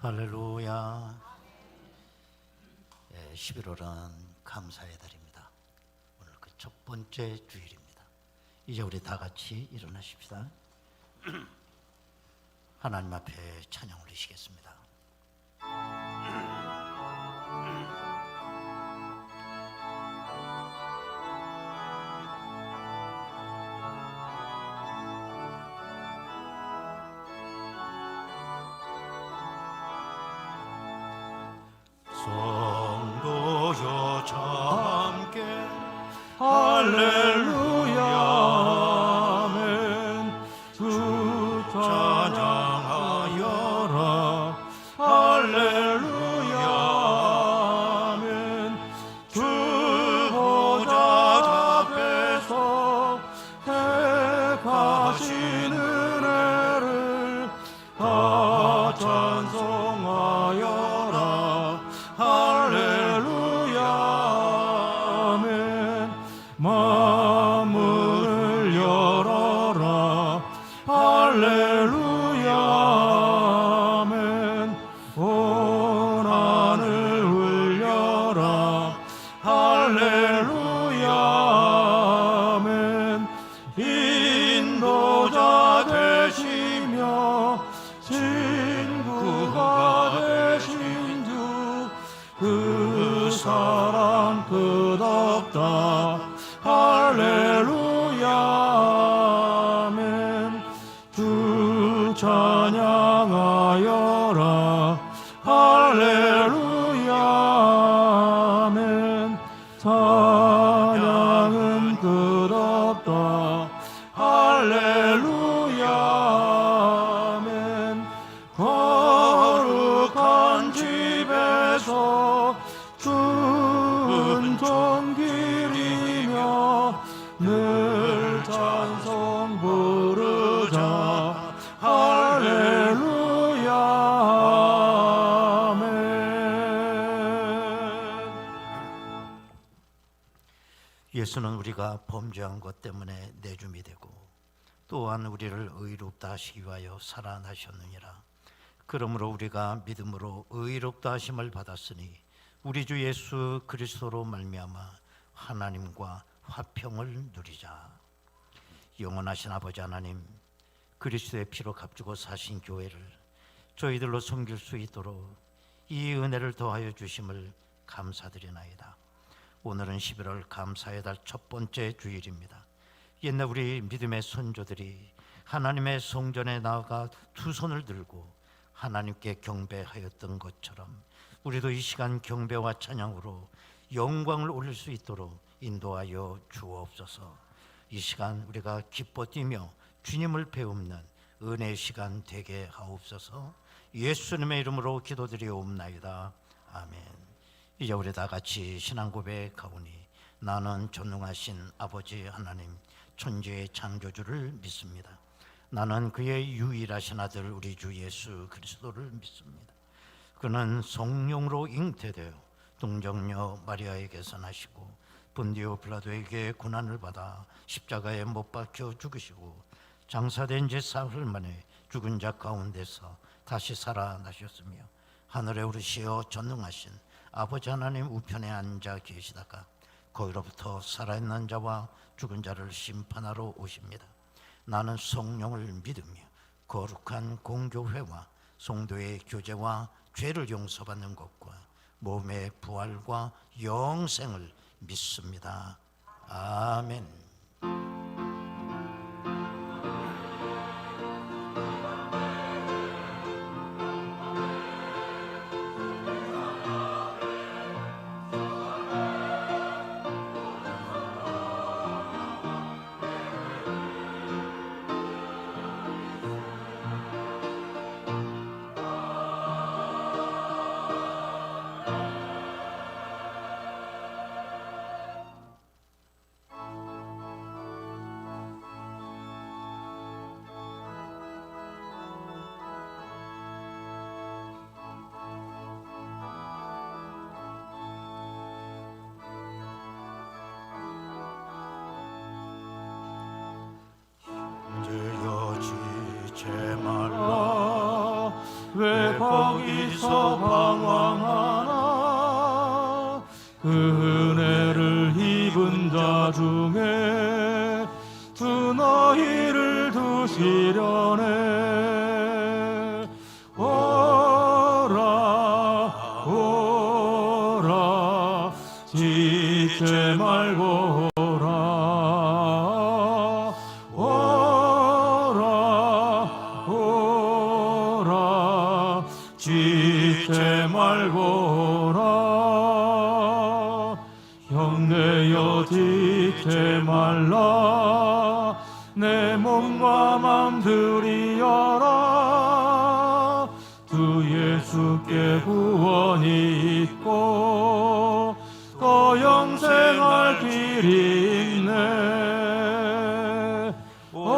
할렐루야. 11월은 감사의 달입니다. 오늘 그 첫 번째 주일입니다. 이제 우리 다 같이 일어나십시다. 하나님 앞에 찬양 올리시겠습니다. 성도여 함께 할렐루야 아멘. 주 찬양하여라 할렐루야 아멘. 주 보좌 앞에서 택하신 은혜를 다 찬송하여라 할렐루야 아멘. 마음을 열어라 할렐루야 아멘. 온 하늘 울려라 할렐루야 아멘. 인도자 되시며 친구가 되신 주 그 사랑 끝없다 할렐루야 아멘. 주 찬양하여라 할렐루야 아멘. 찬양은 끝없다 할렐루야 아멘. 거룩한 집에서 준전 길이며 늘 찬송 부르자 할렐루야 아멘. 예수는 우리가 범죄한 것 때문에 내줌이 되고 또한 우리를 의롭다 하시기 위하여 살아나셨느니라. 그러므로 우리가 믿음으로 의롭다 하심을 받았으니 우리 주 예수 그리스도로 말미암아 하나님과 화평을 누리자. 영원하신 아버지 하나님, 그리스도의 피로 값주고 사신 교회를 저희들로 섬길 수 있도록 이 은혜를 더하여 주심을 감사드리나이다. 오늘은 11월 감사의 달 첫 번째 주일입니다. 옛날 우리 믿음의 선조들이 하나님의 성전에 나아가 두 손을 들고 하나님께 경배하였던 것처럼 우리도 이 시간 경배와 찬양으로 영광을 올릴 수 있도록 인도하여 주옵소서. 이 시간 우리가 기뻐 뛰며 주님을 배우는 은혜의 시간 되게 하옵소서. 예수님의 이름으로 기도드리옵나이다. 아멘. 이제 우리 다 같이 신앙 고백하오니 나는 전능하신 아버지 하나님 천지의 창조주를 믿습니다. 나는 그의 유일하신 아들 우리 주 예수 그리스도를 믿습니다. 그는 성령으로 잉태되어 동정녀 마리아에게서 나시고 본디오 빌라도에게 고난을 받아 십자가에 못 박혀 죽으시고 장사된 지 사흘 만에 죽은 자 가운데서 다시 살아나셨으며 하늘에 오르시어 전능하신 아버지 하나님 우편에 앉아 계시다가 거기로부터 살아있는 자와 죽은 자를 심판하러 오십니다. 나는 성령을 믿으며 거룩한 공교회와 성도의 교제와 죄를 용서받는 것과 몸의 부활과 영생을 믿습니다. 아멘. 거기서 방황하나 그 은혜를 입은 자 중에 두 너희를 두시려네. 오라 오라 지체 말고 오라 오라 오라 지체 말고 오라. 형제여 지체 말라. 내 몸과 맘 드리어라. 주 예수께 구원이 있고 또 영생할 길이 있네. 오라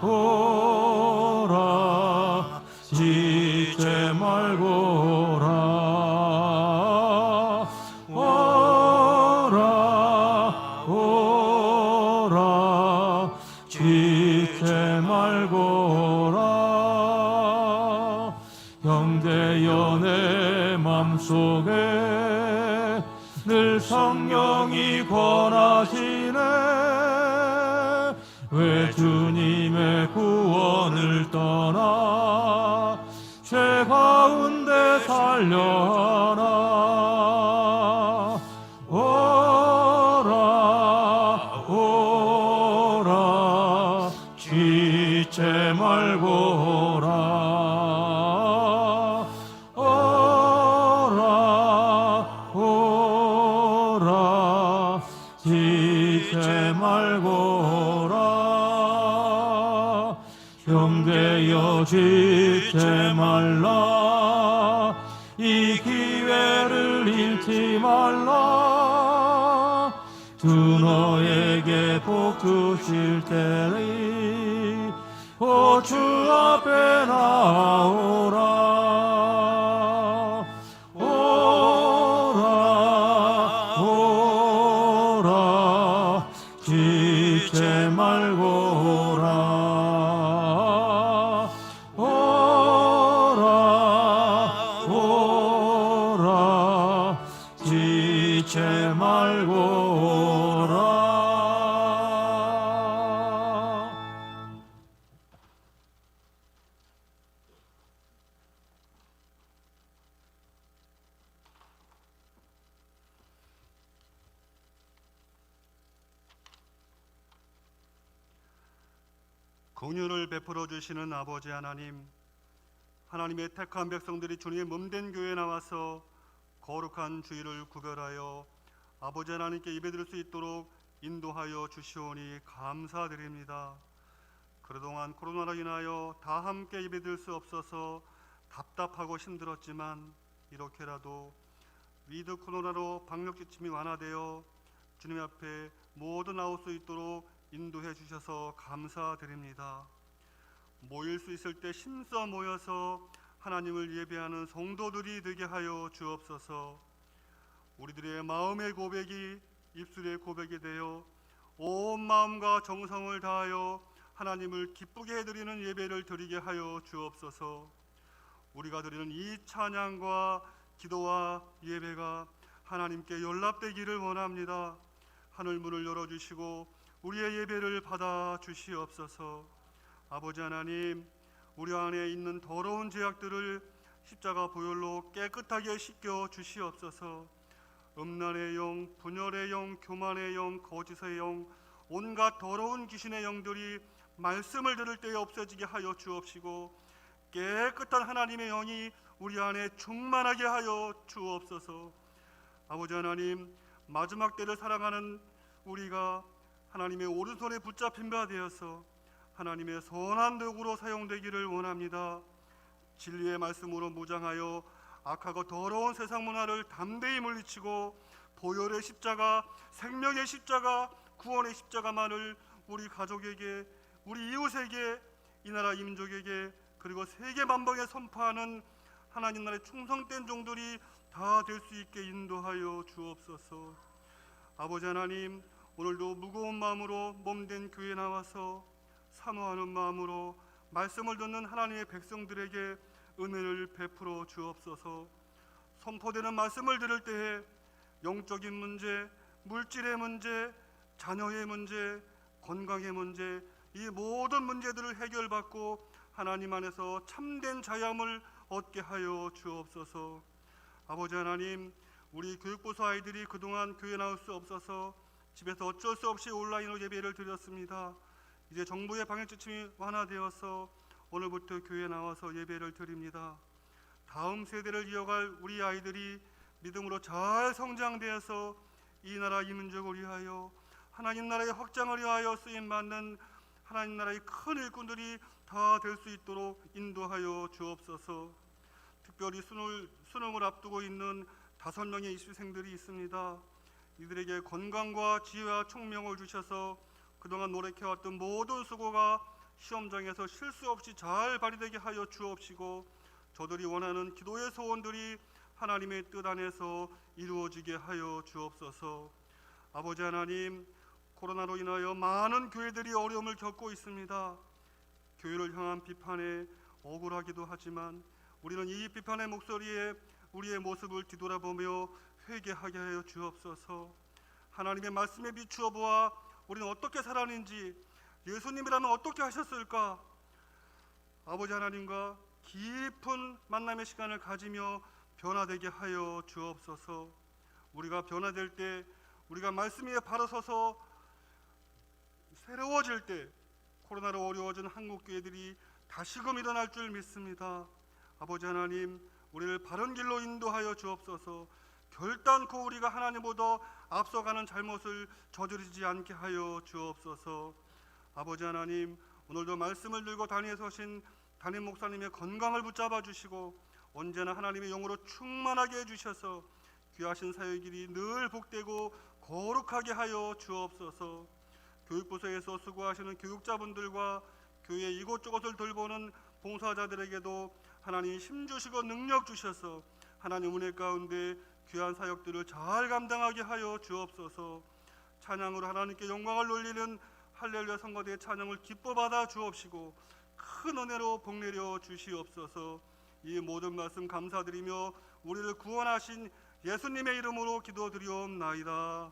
오라 지체 말고 오라 오라 오라 지체 말고 오라. 형제여 내 맘속에 늘 성령이 권하시네. 왜 주님의 구원을 떠나 죄 가운데 살려나. 오라 오라 지체 말고 오라 오라 오라 지체 말고 오라. 형제여 지체 말라. 이 기회를 잃지 말라. 주 너에게 복 주실 때니 오 주 앞에 나오라. 오라 오라 지체 말고 오라 오라 오라 지체 말고 오라. 긍휼을 베풀어 주시는 아버지 하나님, 하나님의 택한 백성들이 주님의 몸된 교회에 나와서 거룩한 주일을 구별하여 아버지 하나님께 예배드릴 수 있도록 인도하여 주시오니 감사드립니다. 그동안 코로나로 인하여 다 함께 예배드릴 수 없어서 답답하고 힘들었지만 이렇게라도 위드 코로나로 방역 지침이 완화되어 주님 앞에 모두 나올 수 있도록 인도해 주셔서 감사드립니다. 모일 수 있을 때 힘써 모여서 하나님을 예배하는 성도들이 되게 하여 주옵소서. 우리들의 마음의 고백이 입술의 고백이 되어 온 마음과 정성을 다하여 하나님을 기쁘게 해드리는 예배를 드리게 하여 주옵소서. 우리가 드리는 이 찬양과 기도와 예배가 하나님께 연락되기를 원합니다. 하늘 문을 열어주시고 우리의 예배를 받아 주시옵소서. 아버지 하나님, 우리 안에 있는 더러운 죄악들을 십자가 보혈로 깨끗하게 씻겨 주시옵소서. 음란의 영, 분열의 영, 교만의 영, 거짓의 영, 온갖 더러운 귀신의 영들이 말씀을 들을 때에 없어지게 하여 주옵시고 깨끗한 하나님의 영이 우리 안에 충만하게 하여 주옵소서. 아버지 하나님, 마지막 때를 살아가는 우리가 하나님의 오른손에 붙잡힌 바 되어서 하나님의 선한 도구로 사용되기를 원합니다. 진리의 말씀으로 무장하여 악하고 더러운 세상 문화를 담대히 물리치고 보혈의 십자가, 생명의 십자가, 구원의 십자가만을 우리 가족에게, 우리 이웃에게, 이 나라 민족에게, 그리고 세계 만방에 선포하는 하나님 나라의 충성된 종들이 다 될 수 있게 인도하여 주옵소서. 아버지 하나님, 오늘도 무거운 마음으로 몸된 교회에 나와서 사모하는 마음으로 말씀을 듣는 하나님의 백성들에게 은혜를 베풀어 주옵소서. 선포되는 말씀을 들을 때에 영적인 문제, 물질의 문제, 자녀의 문제, 건강의 문제, 이 모든 문제들을 해결받고 하나님 안에서 참된 자유함을 얻게 하여 주옵소서. 아버지 하나님, 우리 교육부서 아이들이 그동안 교회 나올 수 없어서 집에서 어쩔 수 없이 온라인으로 예배를 드렸습니다. 이제 정부의 방역지침이 완화되어서 오늘부터 교회에 나와서 예배를 드립니다. 다음 세대를 이어갈 우리 아이들이 믿음으로 잘 성장되어서 이 나라 이 민족을 위하여 하나님 나라의 확장을 위하여 쓰임받는 하나님 나라의 큰 일꾼들이 다 될 수 있도록 인도하여 주옵소서. 특별히 수능을 앞두고 있는 5명의 입시생들이 있습니다. 이들에게 건강과 지혜와 총명을 주셔서 그동안 노력해왔던 모든 수고가 시험장에서 실수 없이 잘 발휘되게 하여 주옵시고, 저들이 원하는 기도의 소원들이 하나님의 뜻 안에서 이루어지게 하여 주옵소서. 아버지 하나님, 코로나로 인하여 많은 교회들이 어려움을 겪고 있습니다. 교회를 향한 비판에 억울하기도 하지만 우리는 이 비판의 목소리에 우리의 모습을 뒤돌아보며 회개하게 하여 주옵소서. 하나님의 말씀에 비추어 보아 우리는 어떻게 살았는지, 예수님이라면 어떻게 하셨을까? 아버지 하나님과 깊은 만남의 시간을 가지며 변화되게 하여 주옵소서. 우리가 변화될 때, 우리가 말씀 위에 바로 서서 새로워질 때 코로나로 어려워진 한국교회들이 다시금 일어날 줄 믿습니다. 아버지 하나님, 우리를 바른 길로 인도하여 주옵소서. 결단코 우리가 하나님보다 앞서가는 잘못을 저지르지 않게 하여 주옵소서. 아버지 하나님, 오늘도 말씀을 들고 단위에 서신 담임 목사님의 건강을 붙잡아 주시고 언제나 하나님의 영으로 충만하게 해주셔서 귀하신 사역일이 늘 복되고 거룩하게 하여 주옵소서. 교육부서에서 수고하시는 교육자분들과 교회 이곳저곳을 돌보는 봉사자들에게도 하나님 힘주시고 능력 주셔서 하나님 은혜 가운데 귀한 사역들을 잘 감당하게 하여 주옵소서. 찬양으로 하나님께 영광을 돌리는 할렐루야 성가대의 찬양을 기뻐 받아 주옵시고 큰 은혜로 복내려 주시옵소서. 이 모든 말씀 감사드리며 우리를 구원하신 예수님의 이름으로 기도드리옵나이다.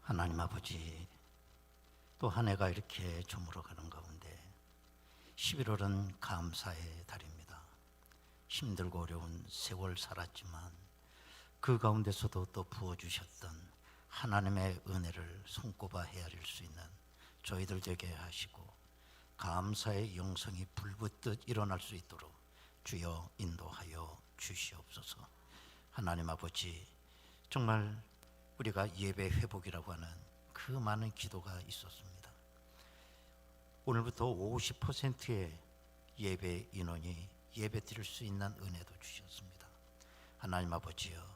하나님 아버지, 또 한 해가 이렇게 저물어가는 가운데 11월은 감사의 달입니다. 힘들고 어려운 세월 살았지만 그 가운데서도 또 부어주셨던 하나님의 은혜를 손꼽아 헤아릴 수 있는 저희들 되게 하시고 감사의 영성이 불붙듯 일어날 수 있도록 주여 인도하여 주시옵소서. 하나님 아버지, 정말 우리가 예배 회복이라고 하는 그 많은 기도가 있었습니다. 오늘부터 50%의 예배 인원이 예배 드릴 수 있는 은혜도 주셨습니다. 하나님 아버지여,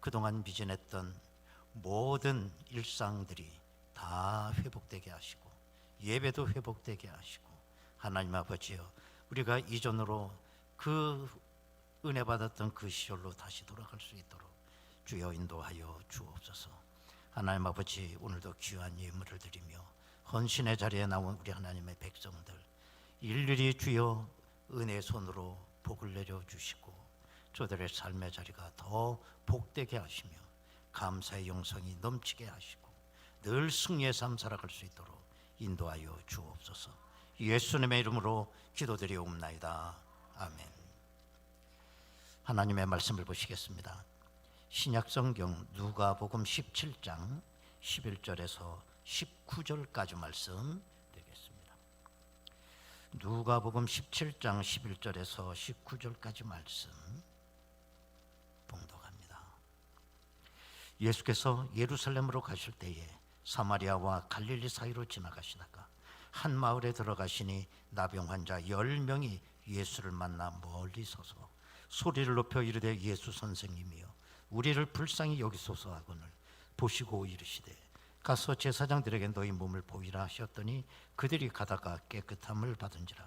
그동안 미진했던 모든 일상들이 다 회복되게 하시고 예배도 회복되게 하시고, 하나님 아버지여, 우리가 이전으로 그 은혜 받았던 그 시절로 다시 돌아갈 수 있도록 주여 인도하여 주옵소서. 하나님 아버지, 오늘도 귀한 예물을 드리며 헌신의 자리에 나온 우리 하나님의 백성들 일일이 주여 은혜의 손으로 복을 내려주시고 저들의 삶의 자리가 더 복되게 하시며 감사의 영성이 넘치게 하시고 늘 승리의 삶 살아갈 수 있도록 인도하여 주옵소서. 예수님의 이름으로 기도드리옵나이다. 아멘. 하나님의 말씀을 보시겠습니다. 신약성경 누가복음 17장 11절에서 19절까지 말씀 되겠습니다. 누가복음 17장 11절에서 19절까지 말씀 봉독합니다. 예수께서 예루살렘으로 가실 때에 사마리아와 갈릴리 사이로 지나가시다가 한 마을에 들어가시니 나병 환자 10명이 예수를 만나 멀리 서서 소리를 높여 이르되 예수 선생님이여 우리를 불쌍히 여기소서 하거늘 보시고 이르시되 가서 제사장들에게 너희 몸을 보이라 하셨더니 그들이 가다가 깨끗함을 받은지라.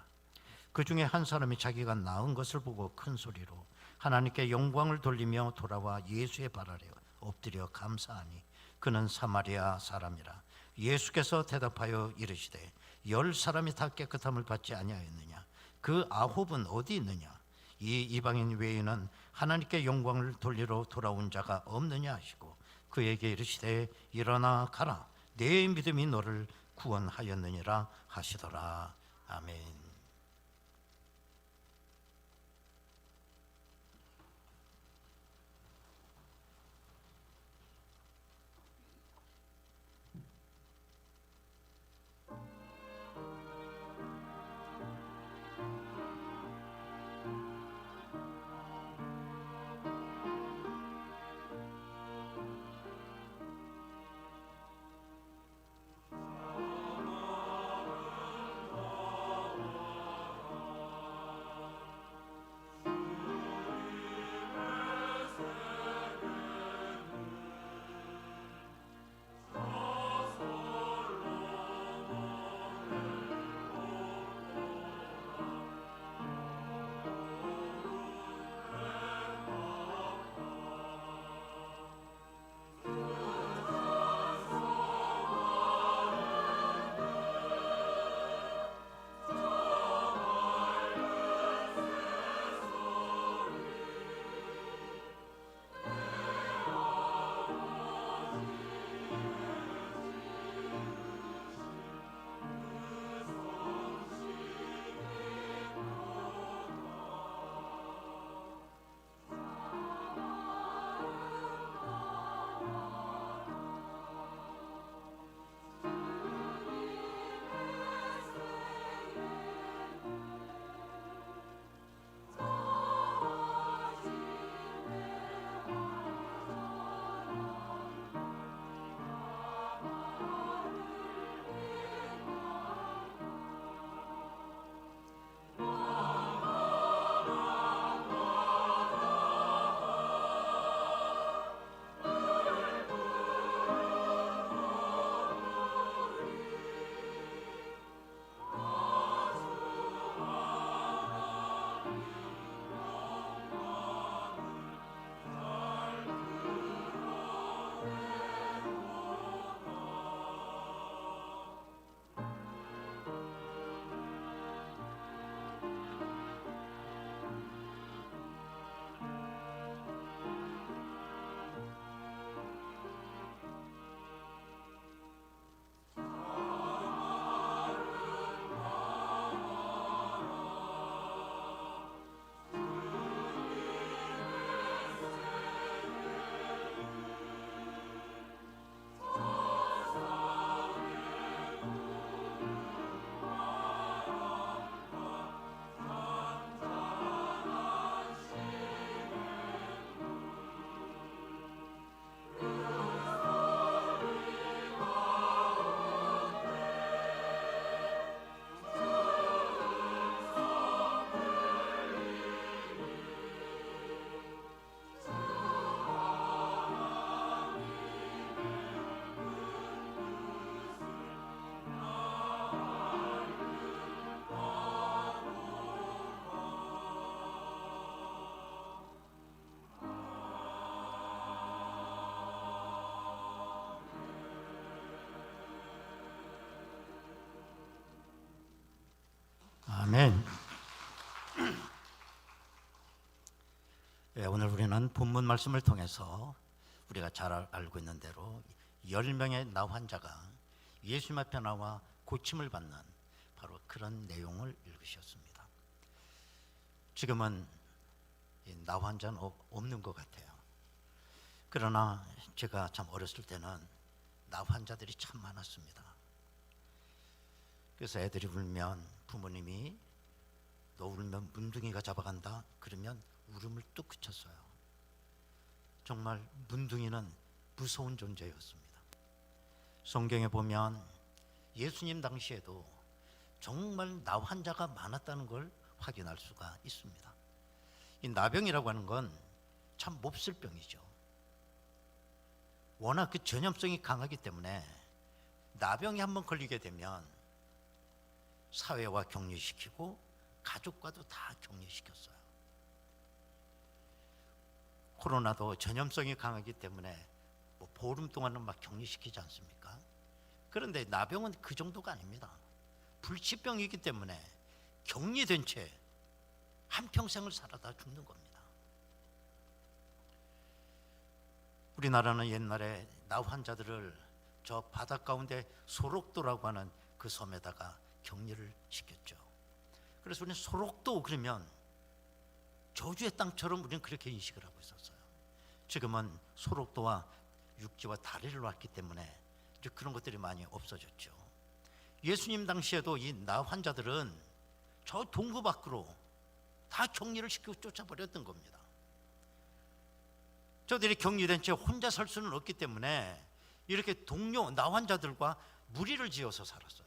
그 중에 한 사람이 자기가 나은 것을 보고 큰 소리로 하나님께 영광을 돌리며 돌아와 예수의 발 아래 엎드려 감사하니 그는 사마리아 사람이라. 예수께서 대답하여 이르시되 10사람이 다 깨끗함을 받지 아니하였느냐? 그 9은 어디 있느냐? 이 이방인 외에는 하나님께 영광을 돌리러 돌아온 자가 없느냐 하시고 그에게 이르시되 일어나 가라 내 믿음이 너를 구원하였느니라 하시더라. 아멘. 아멘. 예, 오늘 우리는 본문 말씀을 통해서 우리가 잘 알고 있는 대로 10명의 나 환자가 예수님 앞에 나와 고침을 받는 바로 그런 내용을 읽으셨습니다. 지금은 이 나 환자는 없는 것 같아요. 그러나 제가 참 어렸을 때는 나 환자들이 참 많았습니다. 그래서 애들이 울면 부모님이 너 울면 문둥이가 잡아간다 그러면 울음을 뚝 그쳤어요. 정말 문둥이는 무서운 존재였습니다. 성경에 보면 예수님 당시에도 정말 나 환자가 많았다는 걸 확인할 수가 있습니다. 이 나병이라고 하는 건 참 몹쓸 병이죠. 워낙 그 전염성이 강하기 때문에 나병이 한번 걸리게 되면 사회와 격리시키고 가족과도 다 격리시켰어요. 코로나도 전염성이 강하기 때문에 뭐 보름 동안은 막 격리시키지 않습니까? 그런데 나병은 그 정도가 아닙니다. 불치병이기 때문에 격리된 채 한평생을 살아다 죽는 겁니다. 우리나라는 옛날에 나 환자들을 저 바닷 가운데 소록도라고 하는 그 섬에다가 격리를 시켰죠. 그래서 우리는 소록도 그러면 저주의 땅처럼 우리는 그렇게 인식을 하고 있었어요. 지금은 소록도와 육지와 다리를 놨기 때문에 이제 그런 것들이 많이 없어졌죠. 예수님 당시에도 이 나 환자들은 저 동구 밖으로 다 격리를 시키고 쫓아버렸던 겁니다. 저들이 격리된 채 혼자 살 수는 없기 때문에 이렇게 동료 나 환자들과 무리를 지어서 살았어요.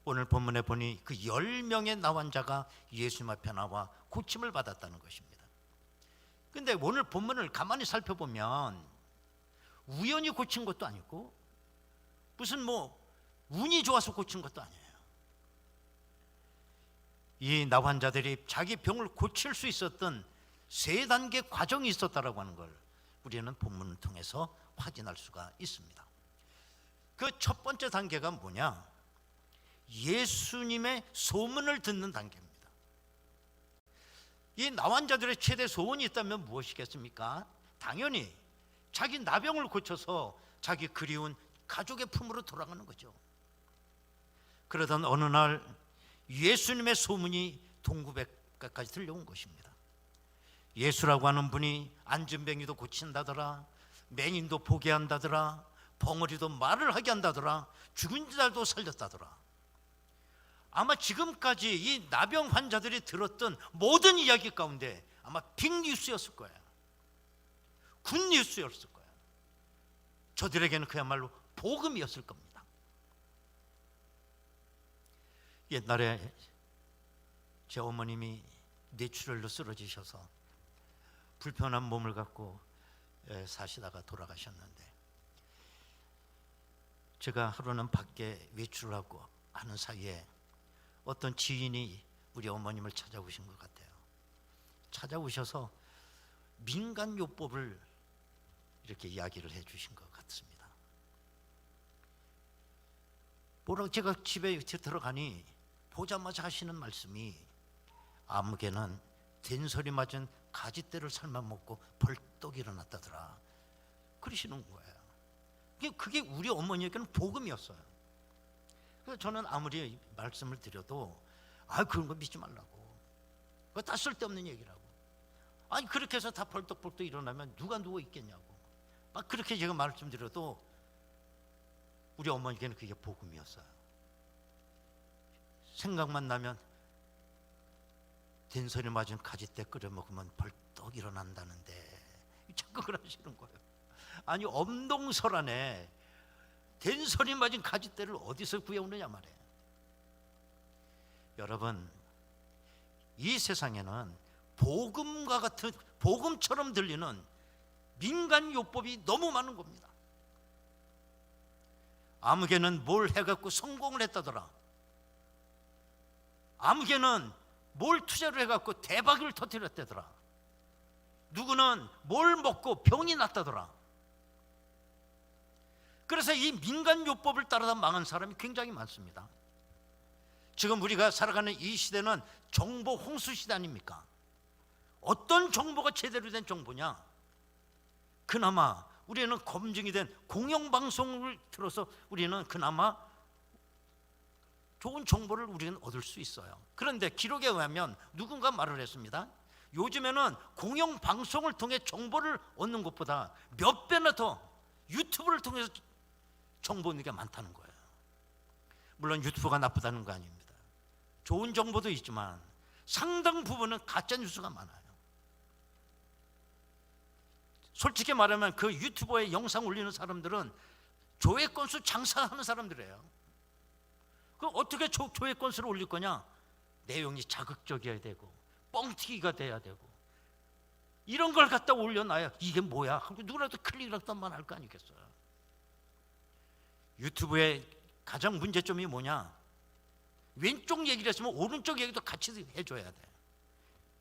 오늘 본문에 보니 그 10명의 나 환자가 예수님 앞에 나와 고침을 받았다는 것입니다. 근데 오늘 본문을 가만히 살펴보면 우연히 고친 것도 아니고 무슨 뭐 운이 좋아서 고친 것도 아니에요. 이 나 환자들이 자기 병을 고칠 수 있었던 3단계 과정이 있었다라고 하는 걸 우리는 본문을 통해서 확인할 수가 있습니다. 그 첫 번째 단계가 뭐냐? 예수님의 소문을 듣는 단계입니다. 이 나 환자들의 최대 소원이 있다면 무엇이겠습니까? 당연히 자기 나병을 고쳐서 자기 그리운 가족의 품으로 돌아가는 거죠. 그러던 어느 날 예수님의 소문이 동구백까지 들려온 것입니다. 예수라고 하는 분이 안진뱅이도 고친다더라, 맹인도 보게 한다더라, 벙어리도 말을 하게 한다더라, 죽은 자도 살렸다더라. 아마 지금까지 이 나병 환자들이 들었던 모든 이야기 가운데 아마 빅뉴스였을 거예요. 굿뉴스였을 거예요. 저들에게는 그야말로 복음이었을 겁니다. 옛날에 제 어머님이 뇌출혈로 쓰러지셔서 불편한 몸을 갖고 사시다가 돌아가셨는데, 제가 하루는 밖에 외출을 하고 하는 사이에 어떤 지인이 우리 어머님을 찾아오신 것 같아요. 찾아오셔서 민간요법을 이렇게 이야기를 해주신 것 같습니다. 뭐라고 제가 집에 들어가니 보자마자 하시는 말씀이 아무개는 된소리 맞은 가지대를 삶아 먹고 벌떡 일어났다더라 그러시는 거예요. 그게 우리 어머니에게는 복음이었어요. 그래서 저는 아무리 말씀을 드려도 그런 거 믿지 말라고, 그거 다 쓸데없는 얘기라고, 그렇게 해서 다 벌떡벌떡 일어나면 누가 누워 있겠냐고 막 그렇게 제가 말씀드려도 우리 어머니에게는 그게 복음이었어요. 생각만 나면 된소리 맞은 가지대 끓여 먹으면 벌떡 일어난다는데 착각을 하시는 거예요. 아니 엄동설안에 된소리 맞은 가지대를 어디서 구해오느냐 말이에요. 여러분, 이 세상에는 복음과 같은, 복음처럼 들리는 민간요법이 너무 많은 겁니다. 아무개는 뭘 해갖고 성공을 했다더라, 아무개는 뭘 투자를 해갖고 대박을 터뜨렸다더라, 누구는 뭘 먹고 병이 났다더라. 그래서 이 민간요법을 따라다 망한 사람이 굉장히 많습니다. 지금 우리가 살아가는 이 시대는 정보 홍수 시대 아닙니까? 어떤 정보가 제대로 된 정보냐? 그나마 우리는 검증이 된 공영방송을 들어서 우리는 그나마 좋은 정보를 우리는 얻을 수 있어요. 그런데 기록에 의하면 누군가 말을 했습니다. 요즘에는 공영방송을 통해 정보를 얻는 것보다 몇 배나 더 유튜브를 통해서 정보 얻는 게 많다는 거예요. 물론 유튜브가 나쁘다는 거 아닙니다. 좋은 정보도 있지만 상당 부분은 가짜 뉴스가 많아요. 솔직히 말하면 그 유튜버에 영상 올리는 사람들은 조회 건수 장사하는 사람들이에요. 그럼 어떻게 조회 건수를 올릴 거냐? 내용이 자극적이어야 되고 뻥튀기가 돼야 되고 이런 걸 갖다 올려놔야 이게 뭐야 하고 누구라도 클릭을만 할 거 아니겠어요? 유튜브의 가장 문제점이 뭐냐? 왼쪽 얘기를 했으면 오른쪽 얘기도 같이 해줘야 돼.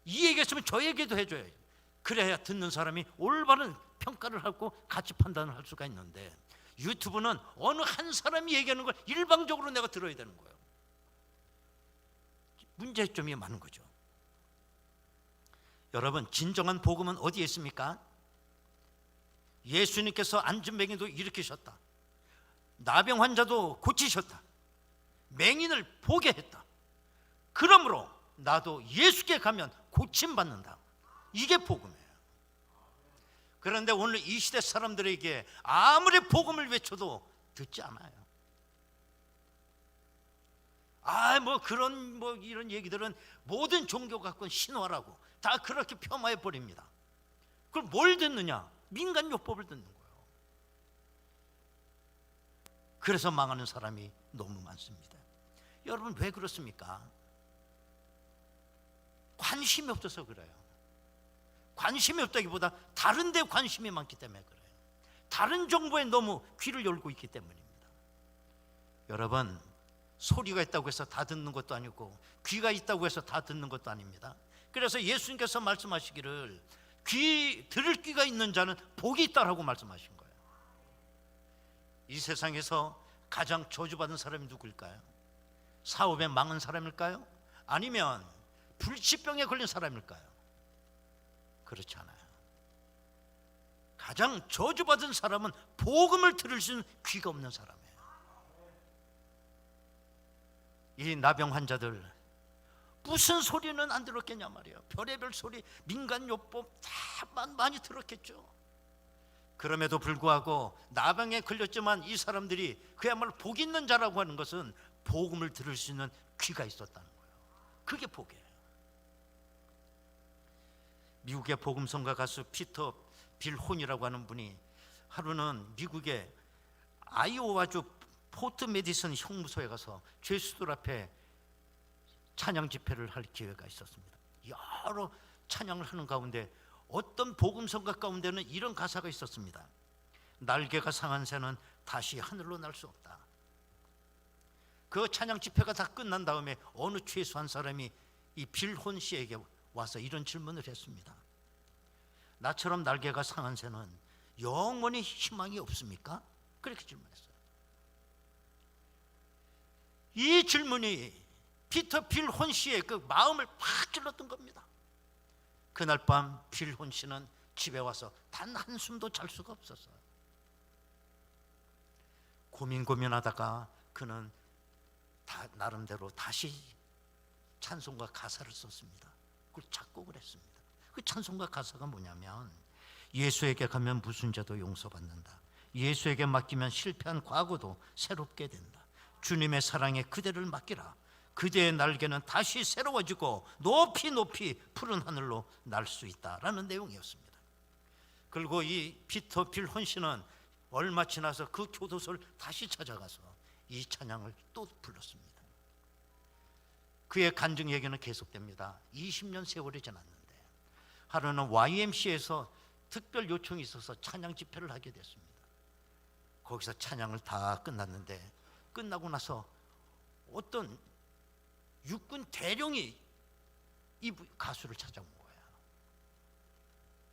이 얘기 했으면 저 얘기도 해줘야 돼. 그래야 듣는 사람이 올바른 평가를 하고 같이 판단을 할 수가 있는데 유튜브는 어느 한 사람이 얘기하는 걸 일방적으로 내가 들어야 되는 거예요. 문제점이 많은 거죠. 여러분, 진정한 복음은 어디에 있습니까? 예수님께서 안진뱅이도 일으키셨다. 나병 환자도 고치셨다. 맹인을 보게 했다. 그러므로 나도 예수께 가면 고침받는다. 이게 복음이에요. 그런데 오늘 이 시대 사람들에게 아무리 복음을 외쳐도 듣지 않아요. 이런 얘기들은 모든 종교 갖고는 신화라고 다 그렇게 폄하해 버립니다. 그럼 뭘 듣느냐? 민간요법을 듣는 거예요. 그래서 망하는 사람이 너무 많습니다. 여러분, 왜 그렇습니까? 관심이 없어서 그래요. 관심이 없다기보다 다른 데 관심이 많기 때문에 그래요. 다른 정보에 너무 귀를 열고 있기 때문입니다. 여러분, 소리가 있다고 해서 다 듣는 것도 아니고 귀가 있다고 해서 다 듣는 것도 아닙니다. 그래서 예수님께서 말씀하시기를 들을 귀가 있는 자는 복이 있다라고 말씀하신 거예요. 이 세상에서 가장 저주받은 사람이 누구일까요? 사업에 망한 사람일까요? 아니면 불치병에 걸린 사람일까요? 그렇지 않아요. 가장 저주받은 사람은 복음을 들을 수 있는 귀가 없는 사람이에요. 이 나병 환자들 무슨 소리는 안 들었겠냐 말이에요. 별의별 소리, 민간요법 다 많이 들었겠죠. 그럼에도 불구하고 나병에 걸렸지만 이 사람들이 그야말로 복 있는 자라고 하는 것은 복음을 들을 수 있는 귀가 있었다는 거예요. 그게 복이에요. 미국의 복음성가 가수 피터 빌혼이라고 하는 분이 하루는 미국의 아이오와주 포트 메디슨 형무소에 가서 죄수들 앞에 찬양 집회를 할 기회가 있었습니다. 여러 찬양을 하는 가운데 어떤 복음성가 가운데는 이런 가사가 있었습니다. 날개가 상한 새는 다시 하늘로 날 수 없다. 그 찬양 집회가 다 끝난 다음에 어느 죄수 한 사람이 이 빌혼 씨에게 와서 이런 질문을 했습니다. 나처럼 날개가 상한 새는 영원히 희망이 없습니까? 그렇게 질문했어요. 이 질문이 피터 빌혼 씨의 그 마음을 팍 찔렀던 겁니다. 그날 밤 빌혼 씨는 집에 와서 단 한숨도 잘 수가 없었어요. 고민하다가 그는 나름대로 다시 찬송가 가사를 썼습니다. 그걸 작곡을 했습니다. 그 찬송가 가사가 뭐냐면 예수에게 가면 무슨 죄도 용서받는다. 예수에게 맡기면 실패한 과거도 새롭게 된다. 주님의 사랑에 그대를 맡기라. 그대의 날개는 다시 새로워지고 높이 푸른 하늘로 날 수 있다라는 내용이었습니다. 그리고 이 피터 빌혼 씨는 얼마 지나서 그 교도소를 다시 찾아가서 이 찬양을 또 불렀습니다. 그의 간증 얘기는 계속됩니다. 20년 세월이 지났는데 하루는 YMCA에서 특별 요청이 있어서 찬양 집회를 하게 됐습니다. 거기서 찬양을 다 끝났는데 끝나고 나서 어떤 육군 대령이 이 가수를 찾아온 거예요.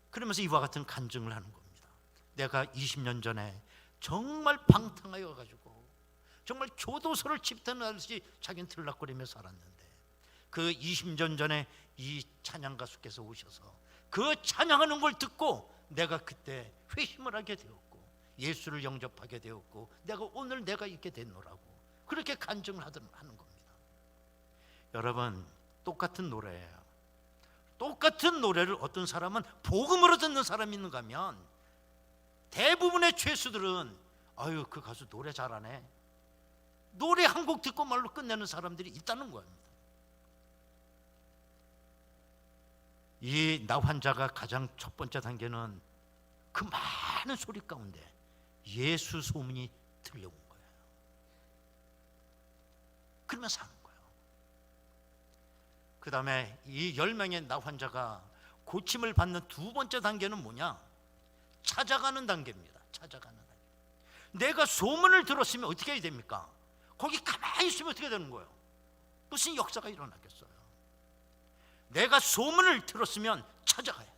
그러면서 이와 같은 간증을 하는 겁니다. 내가 20년 전에 정말 방탕하여 가지고 정말 교도소를 집단하듯이 자기는 들락거리며 살았는데 그 20년 전에 이 찬양 가수께서 오셔서 그 찬양하는 걸 듣고 내가 그때 회심을 하게 되었고 예수를 영접하게 되었고 내가 오늘 내가 있게 됐노라고 그렇게 간증을 하는 겁니다. 여러분, 똑같은 노래예요. 똑같은 노래를 어떤 사람은 복음으로 듣는 사람이 있는가 하면 대부분의 죄수들은 아유 그 가수 노래 잘하네, 노래 한 곡 듣고 말로 끝내는 사람들이 있다는 겁니다. 이 나 환자가 가장 첫 번째 단계는 그 많은 소리 가운데 예수 소문이 들려온 거예요. 그러면서 하는 거예요. 그 다음에 이 10명의 나 환자가 고침을 받는 두 번째 단계는 뭐냐? 찾아가는 단계입니다. 찾아가는 단계. 내가 소문을 들었으면 어떻게 해야 됩니까? 거기 가만히 있으면 어떻게 되는 거예요? 무슨 역사가 일어나겠어요? 내가 소문을 들었으면 찾아가야 돼.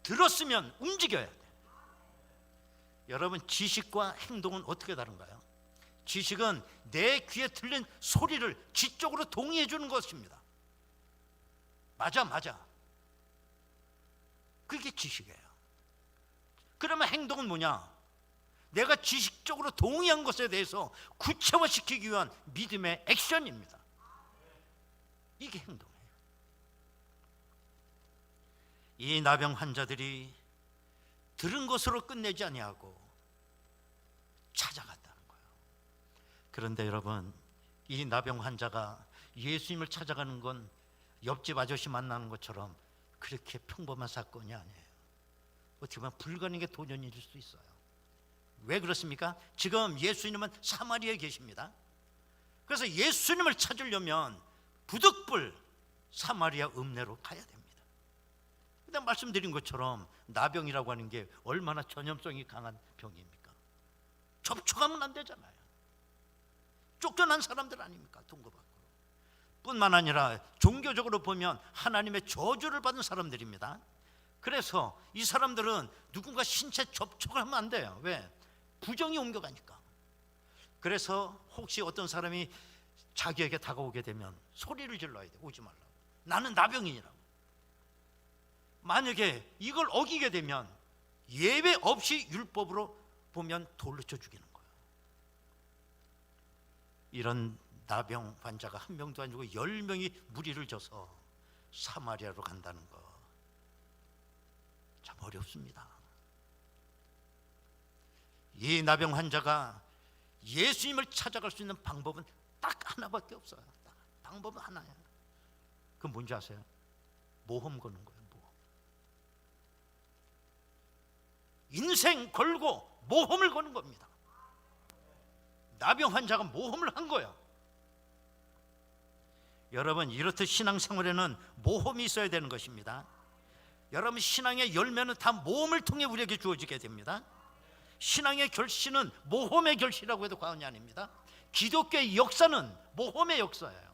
들었으면 움직여야 돼. 여러분, 지식과 행동은 어떻게 다른가요? 지식은 내 귀에 들린 소리를 지적으로 동의해 주는 것입니다. 맞아. 그게 지식이에요. 그러면 행동은 뭐냐? 내가 지식적으로 동의한 것에 대해서 구체화시키기 위한 믿음의 액션입니다. 이게 행동이에요. 이 나병 환자들이 들은 것으로 끝내지 아니하고 찾아갔다는 거예요. 그런데 여러분, 이 나병 환자가 예수님을 찾아가는 건 옆집 아저씨 만나는 것처럼 그렇게 평범한 사건이 아니에요. 어떻게 보면 불가능의 도전일 수 있어요. 왜 그렇습니까? 지금 예수님은 사마리아에 계십니다. 그래서 예수님을 찾으려면 부득불 사마리아 읍내로 가야 됩니다. 근데 말씀드린 것처럼 나병이라고 하는 게 얼마나 전염성이 강한 병입니까? 접촉하면 안 되잖아요. 쫓겨난 사람들 아닙니까? 동거받고. 뿐만 아니라 종교적으로 보면 하나님의 저주를 받은 사람들입니다. 그래서 이 사람들은 누군가 신체 접촉을 하면 안 돼요. 왜? 부정이 옮겨가니까. 그래서 혹시 어떤 사람이 자기에게 다가오게 되면 소리를 질러야 돼. 오지 말라고. 나는 나병이라고. 만약에 이걸 어기게 되면 예외 없이 율법으로 보면 돌로 쳐 죽이는 거예요. 이런 나병 환자가 한 명도 아니고 10명이 무리를 져서 사마리아로 간다는 거 참 어렵습니다. 이 나병 환자가 예수님을 찾아갈 수 있는 방법은 딱 하나밖에 없어요. 방법은 하나야. 그건 뭔지 아세요? 모험 거는 거예요. 모험. 인생 걸고 모험을 거는 겁니다. 나병 환자가 모험을 한 거야. 여러분, 이렇듯 신앙생활에는 모험이 있어야 되는 것입니다. 여러분, 신앙의 열매는 다 모험을 통해 우리에게 주어지게 됩니다. 신앙의 결실은 모험의 결실이라고 해도 과언이 아닙니다. 기독교의 역사는 모험의 역사예요.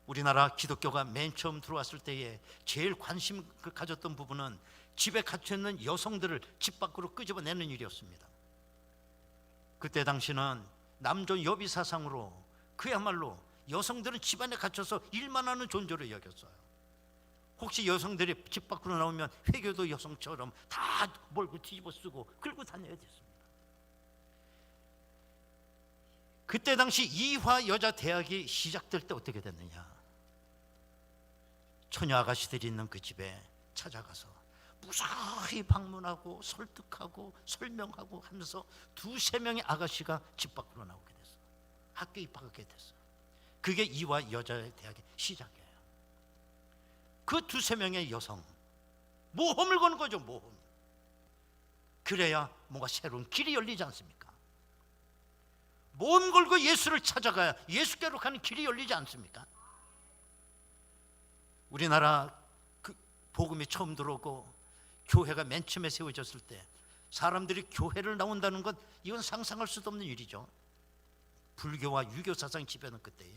우리나라 기독교가 맨 처음 들어왔을 때에 제일 관심 가졌던 부분은 집에 갇혀있는 여성들을 집 밖으로 끄집어내는 일이었습니다. 그때 당시는 남존 여비 사상으로 그야말로 여성들은 집안에 갇혀서 일만 하는 존재로 여겼어요. 혹시 여성들이 집 밖으로 나오면 회교도 여성처럼 다 몰고 뒤집어 쓰고 끌고 다녀야 됐습니다. 그때 당시 이화 여자 대학이 시작될 때 어떻게 됐느냐? 처녀 아가씨들이 있는 그 집에 찾아가서 무사히 방문하고 설득하고 설명하고 하면서 2-3명의 아가씨가 집 밖으로 나오게 됐어요. 학교 입학하게 됐어요. 그게 이화 여자 대학의 시작이에요. 그 2-3명의 여성 모험을 거는 거죠. 모험. 그래야 뭔가 새로운 길이 열리지 않습니까? 모험 걸고 예수를 찾아가야 예수께로 가는 길이 열리지 않습니까? 우리나라 그 복음이 처음 들어오고 교회가 맨 처음에 세워졌을 때 사람들이 교회를 나온다는 건 이건 상상할 수도 없는 일이죠. 불교와 유교 사상이 지배하는 그때에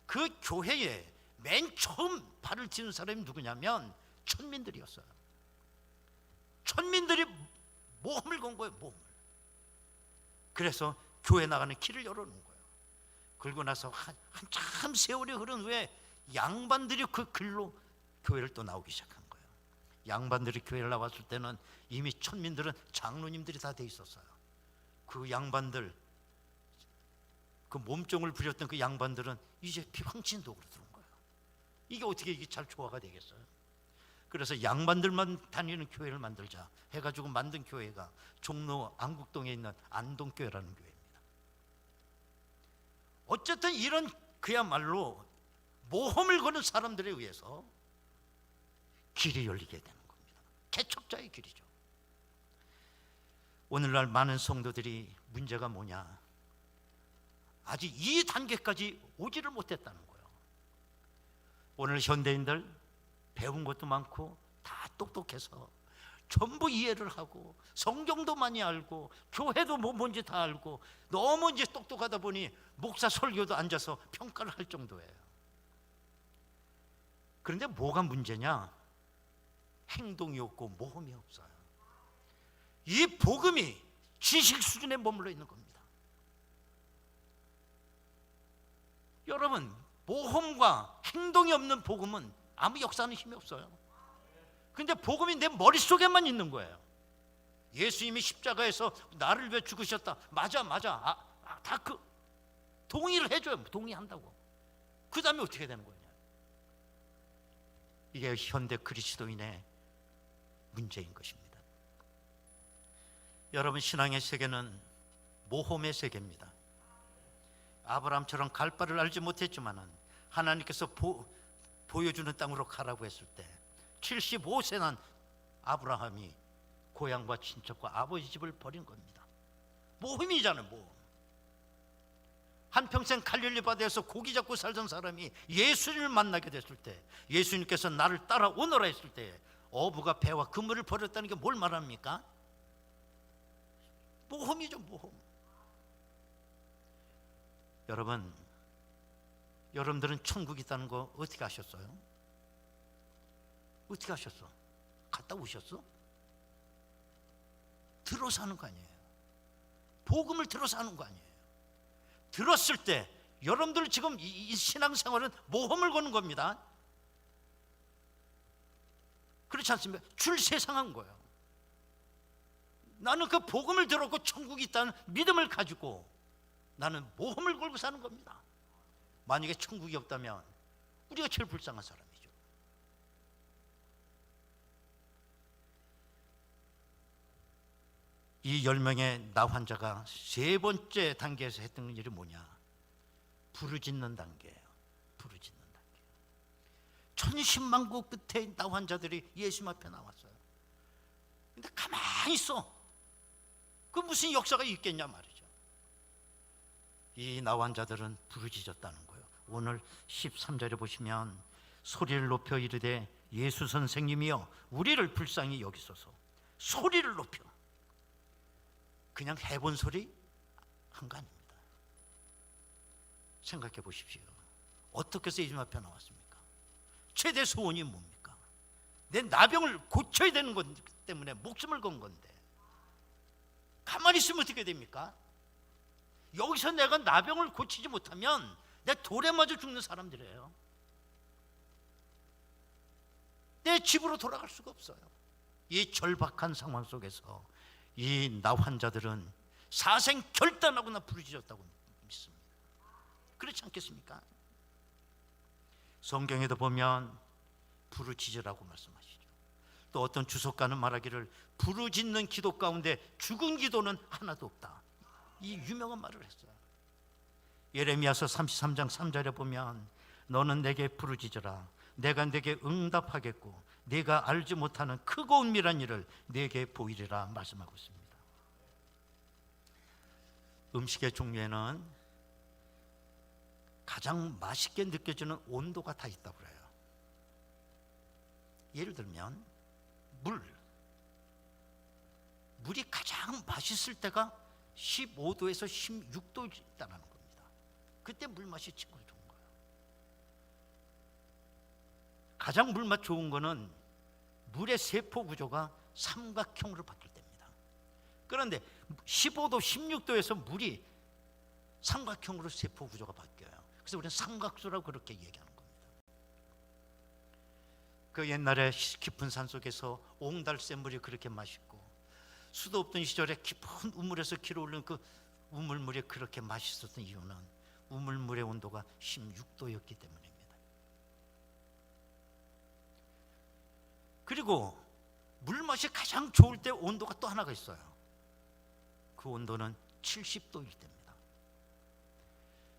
그 교회에 맨 처음 발을 딛는 사람이 누구냐면 천민들이었어요. 천민들이 모험을 건 거예요. 모험을. 그래서 교회 나가는 길을 열어놓은 거예요. 그러고 나서 한참 세월이 흐른 후에 양반들이 그 길로 교회를 또 나오기 시작한 거예요. 양반들이 교회를 나왔을 때는 이미 천민들은 장로님들이 다 돼 있었어요. 그 양반들, 그 몸종을 부렸던 그 양반들은 이제 비황신독으로 들어온 거예요. 이게 어떻게 이게 잘 조화가 되겠어요? 그래서 양반들만 다니는 교회를 만들자 해가지고 만든 교회가 종로 안국동에 있는 안동교회라는 교회입니다. 어쨌든 이런 그야말로 모험을 거는 사람들에 의해서 길이 열리게 되는 겁니다. 개척자의 길이죠. 오늘날 많은 성도들이 문제가 뭐냐? 아직 이 단계까지 오지를 못했다는 거예요. 오늘 현대인들 배운 것도 많고 다 똑똑해서 전부 이해를 하고 성경도 많이 알고 교회도 뭔지 다 알고 너무 이제 똑똑하다 보니 목사 설교도 앉아서 평가를 할 정도예요. 그런데 뭐가 문제냐? 행동이 없고 모험이 없어요. 이 복음이 지식 수준에 머물러 있는 겁니다. 여러분, 모험과 행동이 없는 복음은 아무 역사는 힘이 없어요. 근데 복음이 내 머릿속에만 있는 거예요. 예수님이 십자가에서 나를 위해 죽으셨다. 맞아. 다 그 동의를 해줘요. 동의한다고. 그 다음에 어떻게 되는 거냐? 이게 현대 그리스도인의 문제인 것입니다. 여러분, 신앙의 세계는 모험의 세계입니다. 아브라함처럼 갈 바를 알지 못했지만은 하나님께서 보여주는 땅으로 가라고 했을 때 75세 난 아브라함이 고향과 친척과 아버지 집을 버린 겁니다. 모험이잖아요. 모험. 한평생 갈릴리 바다에서 고기 잡고 살던 사람이 예수님을 만나게 됐을 때, 예수님께서 나를 따라오너라 했을 때 어부가 배와 그물을 버렸다는 게 뭘 말합니까? 모험이죠. 모험. 여러분들은 천국 있다는 거 어떻게 아셨어요? 어떻게 아셨어? 갔다 오셨어? 들어서 하는 거 아니에요. 복음을 들어서 하는 거 아니에요. 들었을 때 여러분들 지금 이 신앙생활은 모험을 거는 겁니다. 그렇지 않습니까? 줄 세상한 거예요. 나는 그 복음을 들었고 천국이 있다는 믿음을 가지고 나는 모험을 걸고 사는 겁니다. 만약에 천국이 없다면 우리가 제일 불쌍한 사람이죠. 이 10명의 나 환자가 세 번째 단계에서 했던 일이 뭐냐? 부르짖는 단계예요. 부르짖는 단계. 천신만고 끝에 나 환자들이 예수님 앞에 나왔어요. 근데 가만히 있어. 그 무슨 역사가 있겠냐 말이죠. 이 나 환자들은 부르짖었다는 거예요. 오늘 13절에 보시면 소리를 높여 이르되 예수 선생님이여 우리를 불쌍히 여기소서. 소리를 높여. 그냥 해본 소리 한 거 아닙니다. 생각해 보십시오. 어떻게 해서 예수님 앞에 나왔습니까? 최대 소원이 뭡니까? 내 나병을 고쳐야 되는 것 때문에 목숨을 건 건데 가만히 있으면 어떻게 됩니까? 여기서 내가 나병을 고치지 못하면 내 돌에 맞아 죽는 사람들이에요. 내 집으로 돌아갈 수가 없어요. 이 절박한 상황 속에서 이 나 환자들은 사생 결단하거나 부르짖었다고 믿습니다. 그렇지 않겠습니까? 성경에도 보면 부르짖으라고 말씀하시죠. 또 어떤 주석가는 말하기를 부르짖는 기도 가운데 죽은 기도는 하나도 없다. 이 유명한 말을 했어요. 예레미야서 33장 3절에 보면 너는 내게 부르짖으라 내가 내게 응답하겠고 네가 알지 못하는 크고 은밀한 일을 네게 보이리라 말씀하고 있습니다. 음식의 종류에는 가장 맛있게 느껴지는 온도가 다 있다고 그래요. 예를 들면 물이 가장 맛있을 때가 15도에서 16도 있다는 겁니다. 그때 물맛이 정말 좋은 거예요. 가장 물맛 좋은 거는 물의 세포 구조가 삼각형으로 바뀔 때입니다. 그런데 15도, 16도에서 물이 삼각형으로 세포 구조가 바뀌어요. 그래서 우리는 삼각수라고 그렇게 얘기하는 겁니다. 그 옛날에 깊은 산 속에서 옹달새 물이 그렇게 맛있고, 수도 없던 시절에 깊은 우물에서 길어 오르는 그 우물물이 그렇게 맛있었던 이유는 우물물의 온도가 16도였기 때문입니다. 그리고 물맛이 가장 좋을 때 온도가 또 하나가 있어요. 그 온도는 70도일 때입니다.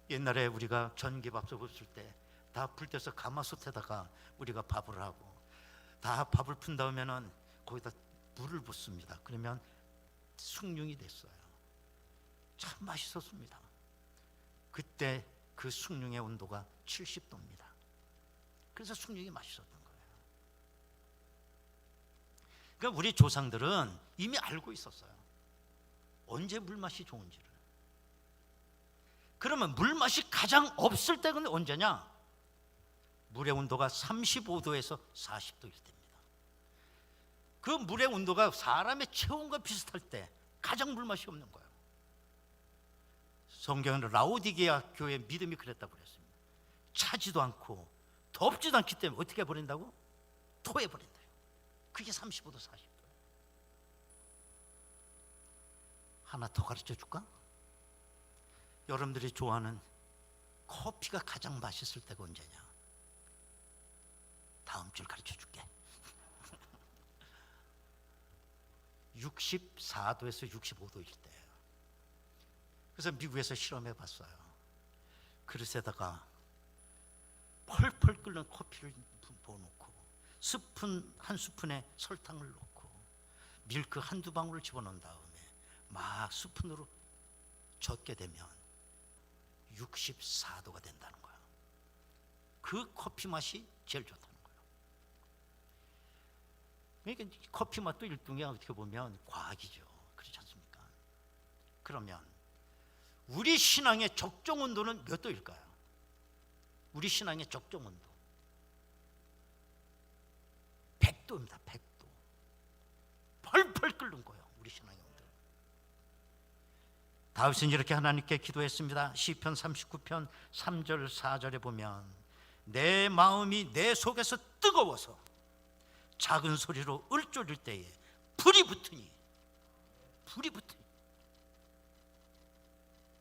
옛날에 우리가 전기밥솥 없을 때 다 불 때서 가마솥에다가 우리가 밥을 하고, 다 밥을 푼 다음에는 거기다 물을 붓습니다. 그러면 숭늉이 됐어요. 참 맛있었습니다. 그때 그 숭늉의 온도가 70도입니다. 그래서 숭늉이 맛있었던 거예요. 그러니까 우리 조상들은 이미 알고 있었어요. 언제 물맛이 좋은지를. 그러면 물맛이 가장 없을 때는 언제냐? 물의 온도가 35도에서 40도일 때입니다. 그 물의 온도가 사람의 체온과 비슷할 때 가장 물맛이 없는 거예요. 성경은 라오디게아 교회 믿음이 그랬다고 그랬습니다. 차지도 않고 덥지도 않기 때문에 어떻게 해버린다고? 토해버린다요. 그게 35도, 40도. 하나 더 가르쳐 줄까? 여러분들이 좋아하는 커피가 가장 맛있을 때가 언제냐? 다음 줄 가르쳐 줄게. 64도에서 65도일 때예요. 그래서 미국에서 실험해 봤어요. 그릇에다가 펄펄 끓는 커피를 부어놓고 스푼 한 스푼에 설탕을 넣고 밀크 한두 방울을 집어넣은 다음에 막 스푼으로 젓게 되면 64도가 된다는 거예요. 그 커피 맛이 제일 좋다는 거예요. 그러니까 커피 맛도 일종의 어떻게 보면 과학이죠. 그렇지 않습니까? 그러면 우리 신앙의 적정 온도는 몇 도일까요? 우리 신앙의 적정 온도 100도입니다. 100도. 펄펄 끓는 거예요. 우리 신앙의 온도. 다윗은 이렇게 하나님께 기도했습니다. 시편 39편 3절 4절에 보면 내 마음이 내 속에서 뜨거워서 작은 소리로 얼쫄릴 때에 불이 붙으니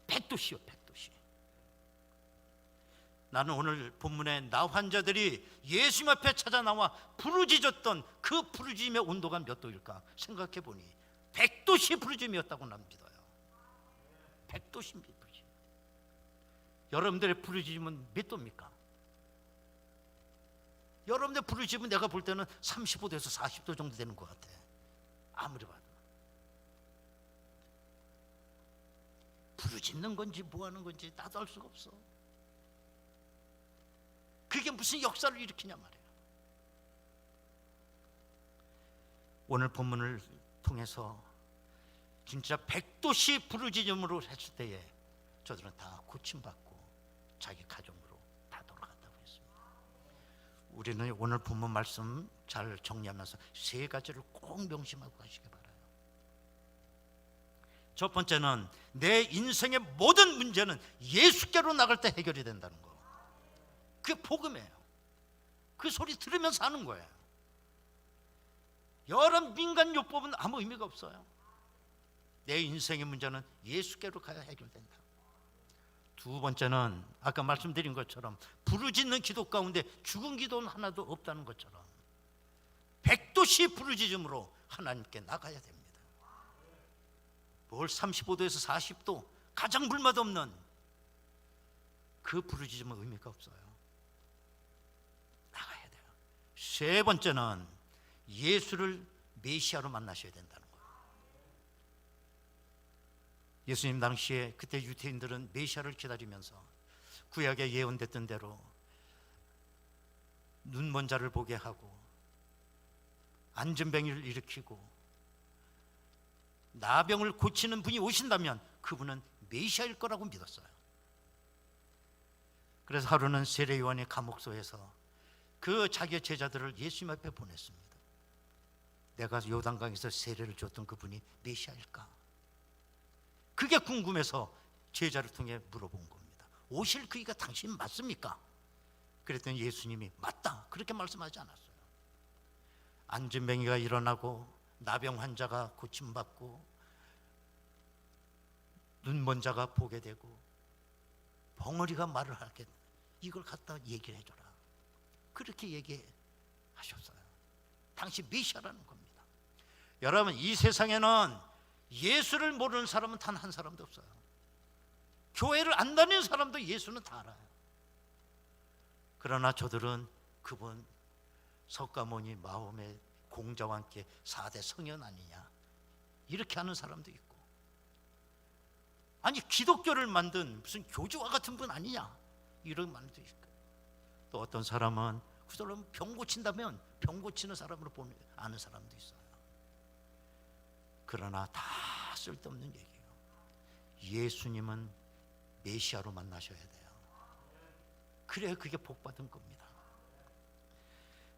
100도시요 100도시. 나는 오늘 본문에 나 환자들이 예수님 앞에 찾아 나와 부르짖었던 그 부르짖음의 온도가 몇 도일까 생각해 보니 100도시 부르짖음이었다고 난 믿어요. 100도시 부르짖음. 여러분들의 부르짖음은 몇 도입니까? 여러분들 부르짖으면 내가 볼 때는 35도에서 40도 정도 되는 것 같아. 아무리 봐도. 부르짖는 건지 뭐 하는 건지 나도 알 수가 없어. 그게 무슨 역사를 일으키냐 말이에요. 오늘 본문을 통해서 진짜 100도씨 부르짖음으로 했을 때에 저들은 다 고침받고 자기 가정으로 다 돌아갔다고 했습니다. 우리는 오늘 본문 말씀 잘 정리하면서 세 가지를 꼭 명심하고 가시기 바라요. 첫 번째는 내 인생의 모든 문제는 예수께로 나갈 때 해결이 된다는 거. 그게 복음이에요. 그 소리 들으면서 하는 거예요. 여러 민간 요법은 아무 의미가 없어요. 내 인생의 문제는 예수께로 가야 해결된다. 두 번째는 아까 말씀드린 것처럼 부르짖는 기도 가운데 죽은 기도는 하나도 없다는 것처럼 100도씨 부르짖음으로 하나님께 나가야 됩니다. 뭘 35도에서 40도 가장 불맛 없는 그 부르짖음은 의미가 없어요. 나가야 돼요. 세 번째는 예수를 메시아로 만나셔야 된다는 거예요. 예수님 당시에 그때 유대인들은 메시아를 기다리면서 구약에 예언됐던 대로 눈먼 자를 보게 하고 안전병을 일으키고 나병을 고치는 분이 오신다면 그분은 메시아일 거라고 믿었어요. 그래서 하루는 세례 요한이 감옥소에서 그 자기의 제자들을 예수님 앞에 보냈습니다. 내가 요단강에서 세례를 줬던 그분이 메시아일까? 그게 궁금해서 제자를 통해 물어본 겁니다. 오실 그이가 당신 맞습니까? 그랬더니 예수님이 맞다 그렇게 말씀하지 않았어요. 안진뱅이가 일어나고 나병 환자가 고침받고 눈먼 자가 보게 되고 벙어리가 말을 하게, 이걸 갖다 얘기를 해줘라 그렇게 얘기하셨어요. 당시 메시아라는 겁니다. 여러분, 이 세상에는 예수를 모르는 사람은 단 한 사람도 없어요. 교회를 안 다니는 사람도 예수는 다 알아요. 그러나 저들은 그분 석가모니 마음의 공자와 함께 4대 성현 아니냐 이렇게 하는 사람도 있고, 아니 기독교를 만든 무슨 교주와 같은 분 아니냐 이런 말도 있고, 또 어떤 사람은 그 사람 병 고친다면 병 고치는 사람으로 보는 아는 사람도 있어요. 그러나 다 쓸데없는 얘기예요. 예수님은 메시아로 만나셔야 돼요. 그래야 그게 복받은 겁니다.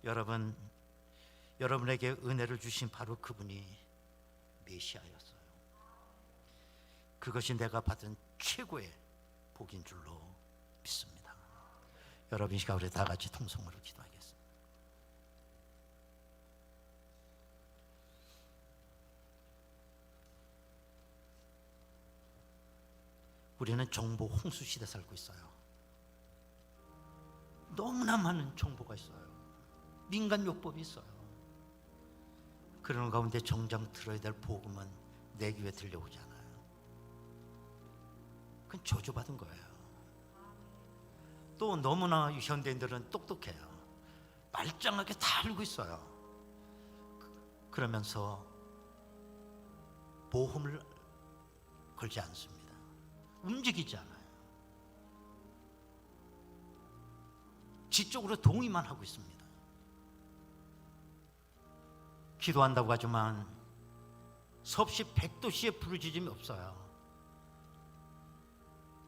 여러분, 여러분에게 은혜를 주신 바로 그분이 메시아였어요. 그것이 내가 받은 최고의 복인 줄로 믿습니다. 여러분, 이 시간 우리 다 같이 통성으로 기도하겠습니다. 우리는 정보 홍수 시대 살고 있어요. 너무나 많은 정보가 있어요. 민간 요법이 있어요. 그런 가운데 정작 들어야 될 복음은 내 귀에 들려오지 않아요. 그건 저주받은 거예요. 또 너무나 현대인들은 똑똑해요. 말짱하게 다 알고 있어요. 그러면서 보험을 걸지 않습니다. 움직이지 않아요. 지적으로 동의만 하고 있습니다. 기도한다고 하지만 섭씨 100도씨의 부르짖음이 없어요.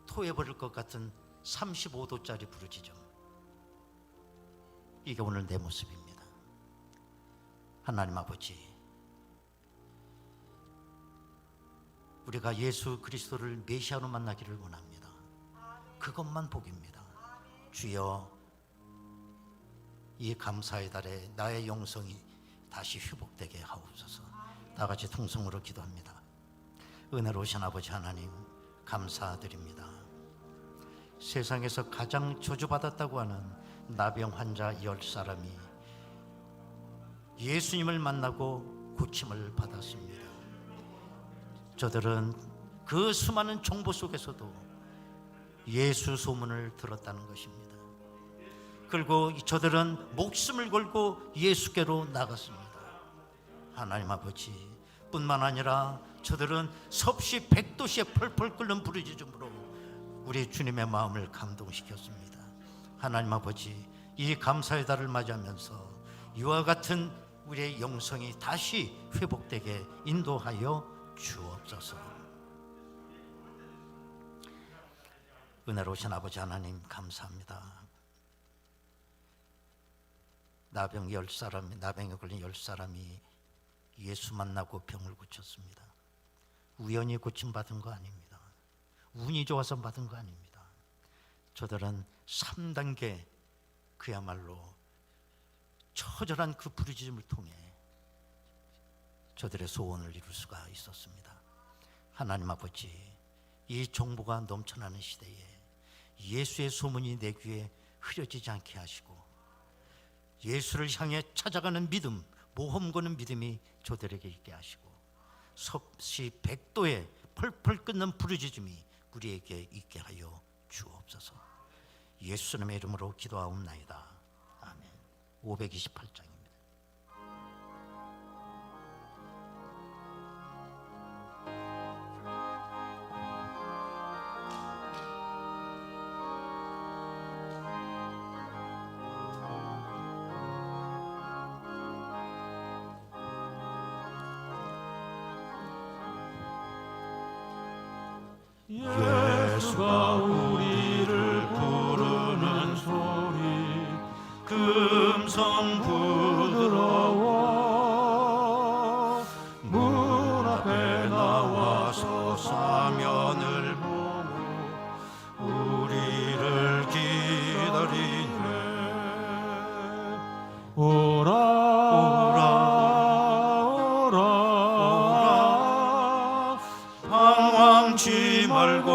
토해버릴 것 같은 35도짜리 부르짖음, 이게 오늘 내 모습입니다. 하나님 아버지, 우리가 예수 그리스도를 메시아로 만나기를 원합니다. 그것만 복입니다. 주여, 이 감사의 달에 나의 영성이 다시 회복되게 하옵소서. 다 같이 통성으로 기도합니다. 은혜로우신 아버지 하나님, 감사드립니다. 세상에서 가장 저주받았다고 하는 나병 환자 10사람이 예수님을 만나고 고침을 받았습니다. 저들은 그 수많은 정보 속에서도 예수 소문을 들었다는 것입니다. 그리고 저들은 목숨을 걸고 예수께로 나갔습니다. 하나님 아버지, 뿐만 아니라 저들은 섭씨 100도씨에 펄펄 끓는 부르짖음으로 우리 주님의 마음을 감동시켰습니다. 하나님 아버지, 이 감사의 달을 맞이하면서 이와 같은 우리의 영성이 다시 회복되게 인도하여 주옵소서. 은혜로우신 아버지 하나님, 감사합니다. 나병에 걸린 10사람이 예수 만나고 병을 고쳤습니다. 우연히 고침받은 거 아닙니다. 운이 좋아서 받은 거 아닙니다. 저들은 3단계, 그야말로 처절한 그 부르짖음을 통해 저들의 소원을 이룰 수가 있었습니다. 하나님 아버지, 이 정보가 넘쳐나는 시대에 예수의 소문이 내 귀에 흐려지지 않게 하시고 예수를 향해 찾아가는 믿음, 모험 거는 믿음이 저들에게 있게 하시고 섭씨 100도에 펄펄 끓는 부르짖음이 우리에게 있게 하여 주옵소서. 예수님의 이름으로 기도하옵나이다. 아멘. 528장입니다. 예수가 우리를 부르는 소리 금성 부드러워 문 앞에 나와서 사며 방황치 말고라.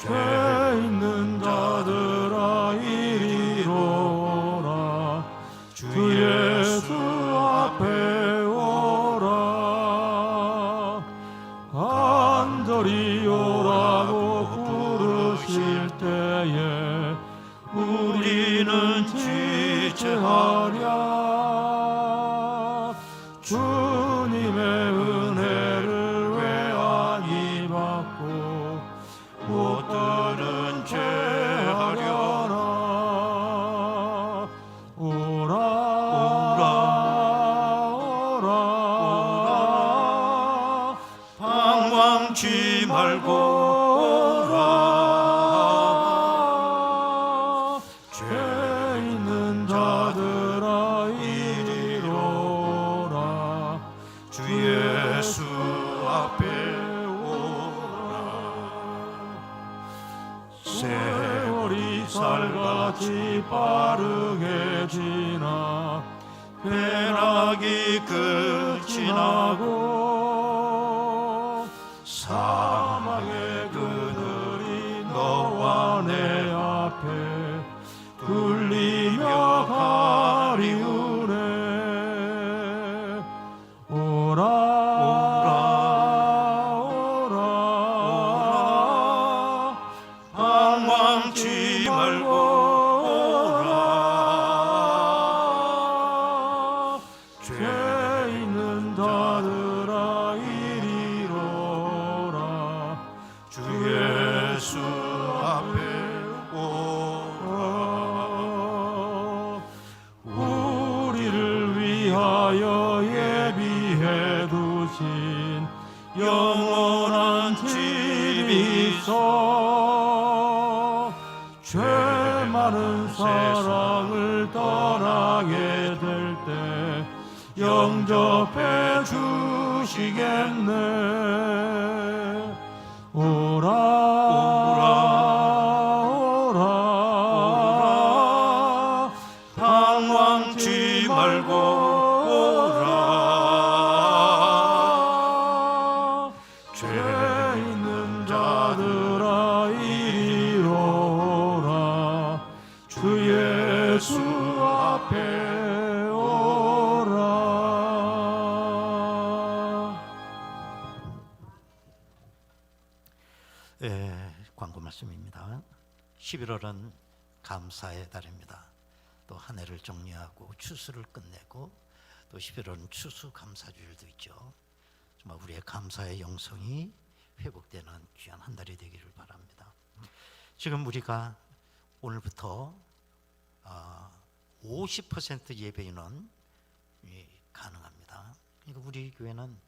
죄 있는 자들아 이리로라. 주 예수 앞에 오라. 간절히 오라고 부르실 때에 우리는 지체하랴. 주님의 은혜를 외안히 받고 못들은 죄하려나. 오라 오라 방황치 말고라. 죄 있는 자들아 이리로라. 주 예수 앞에 오라. 세월이 살같이 빠르게 지나 배락이 끝이 나고 사망의 그늘이 너와 내 앞에 굴리며 가리우네. 오라 오라 방황치 말고라. 죄 있는 자들아 이리로라. 주 예수 앞에 오라. 우리를 위하여 예비해 두신 영원한 집이 있어. 죄 많은 사랑을 떠나게 될 때 영접해 주시겠네. 오라 오라 방황치 말고라. 죄 있는 자들아 이리로라. 주 예수 앞에 오라. 광고 말씀입니다. 11월은 감사의 달입니다. 또 한 해를 정리하고 추수를 끝내고 또 11월은 추수감사주일도 있죠. 정말 우리의 감사의 영성이 회복되는 귀한 한 달이 되기를 바랍니다. 지금 우리가 오늘부터 50% 예배인은 가능합니다. 그러니까 우리 교회는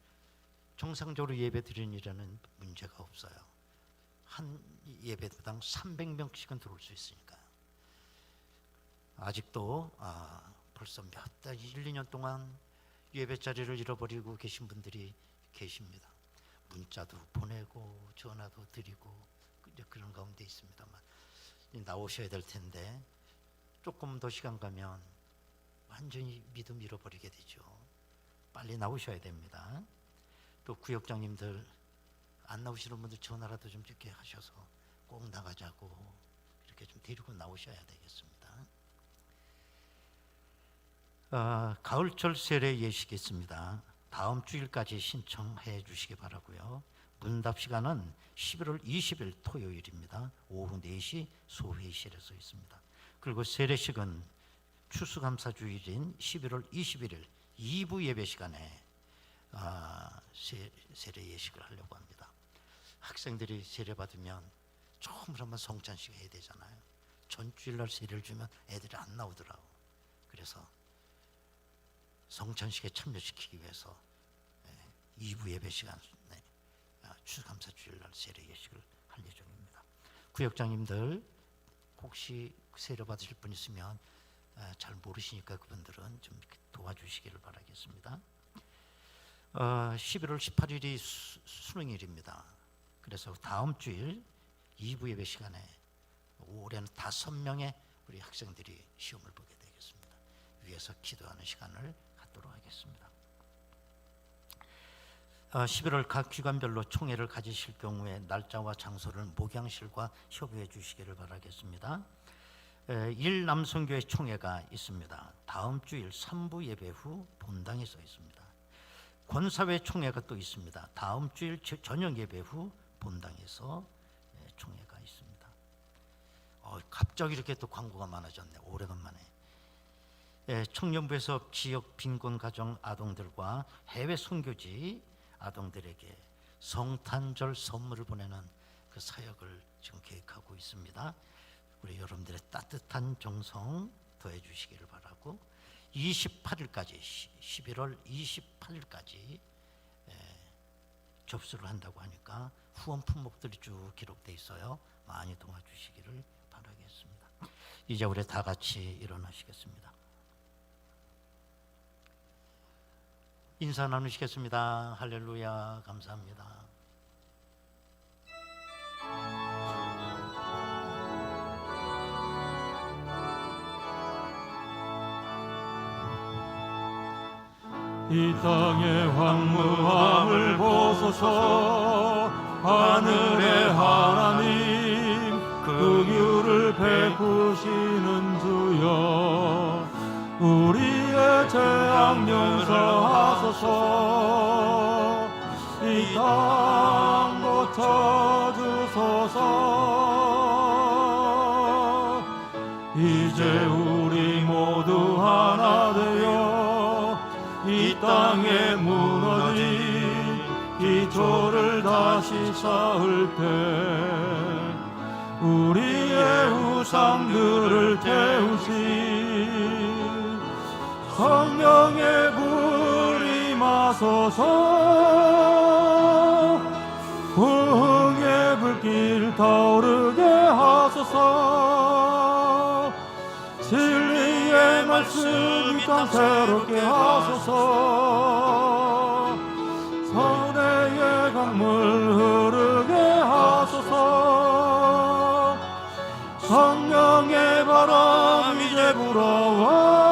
정상적으로 예배 드리는 문제가 없어요. 한 예배당 300명씩은 들어올 수 있으니까요. 아직도 벌써 몇 달, 1, 2년 동안 예배 자리를 잃어버리고 계신 분들이 계십니다. 문자도 보내고 전화도 드리고 그런 가운데 있습니다만 나오셔야 될 텐데 조금 더 시간 가면 완전히 믿음 잃어버리게 되죠. 빨리 나오셔야 됩니다. 또 구역장님들 안 나오시는 분들 전화라도 좀 이렇게 하셔서 꼭 나가자고 이렇게 좀 데리고 나오셔야 되겠습니다. 가을철 세례 예식이 있습니다. 다음 주일까지 신청해 주시기 바라고요. 문답 시간은 11월 20일 토요일입니다. 오후 4시 소회의실에서 있습니다. 그리고 세례식은 추수감사주일인 11월 21일 2부 예배 시간에 세례 예식을 하려고 합니다. 학생들이 세례 받으면 처음으로 한번 성찬식 해야 되잖아요. 전주일날 세례를 주면 애들이 안 나오더라고. 그래서 성찬식에 참여시키기 위해서 2부 예배 시간에 추수감사 주일날 세례 예식을 할 예정입니다. 구역장님들 혹시 세례 받으실 분 있으면 잘 모르시니까 그분들은 좀 도와주시기를 바라겠습니다. 11월 18일이 수능일입니다. 그래서 다음 주일 2부 예배 시간에 올해는 5명의 우리 학생들이 시험을 보게 되겠습니다. 위에서 기도하는 시간을 갖도록 하겠습니다. 11월 각 기관별로 총회를 가지실 경우에 날짜와 장소를 목양실과 협의해 주시기를 바라겠습니다. 일남성교회 총회가 있습니다. 다음 주일 3부 예배 후 본당에 써 있습니다. 권사회 총회가 또 있습니다. 다음 주일 저녁 예배 후 본당에서 총회가 있습니다. 갑자기 이렇게 또 광고가 많아졌네. 오래간만에. 청년부에서 지역 빈곤 가정 아동들과 해외 선교지 아동들에게 성탄절 선물을 보내는 그 사역을 지금 계획하고 있습니다. 우리 여러분들의 따뜻한 정성 더해 주시기를 바라고 28일까지 11월 28일까지 접수를 한다고 하니까 후원 품목들이 쭉 기록돼 있어요. 많이 도와주시기를 바라겠습니다. 이제 우리 다 같이 일어나시겠습니다. 인사 나누시겠습니다. 할렐루야, 감사합니다. 이 땅의 황무함을 보소서. 하늘의 하나님 긍휼을 베푸시는 주여, 우리의 죄악 용서하소서. 이 땅 고쳐주소서. 이제 우리 모두 하나 되어 이 땅에 무너진 기초를 다시 쌓을 때 우리의 우상들을 태우신 성령의 불이 마소서. 부흥의 불길 타오르게 하소서. 진리의 말씀 이 땅 새롭게 하소서. 선의 강물 흐르게 하소서. 성령의 바람 이제 불어와.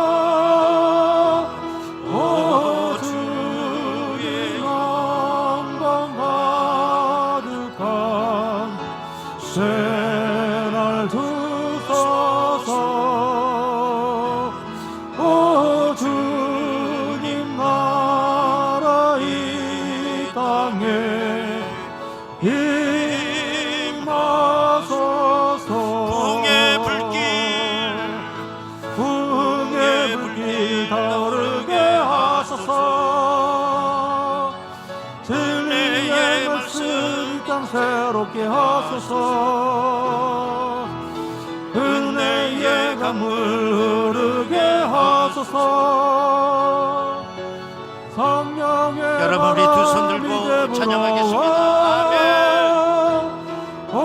오 주의 영광 가득한 새날 주소서. 오 주님 나라 이 땅에 임하소서. 부흥의 불길 타오르게 하소서. 진리의 말씀 이 땅 새롭게 하소서. 은혜의 강물 흐르게 하소서. 성령의 여러분, 우리 두 손 들고 찬양하겠습니다. 아멘. 오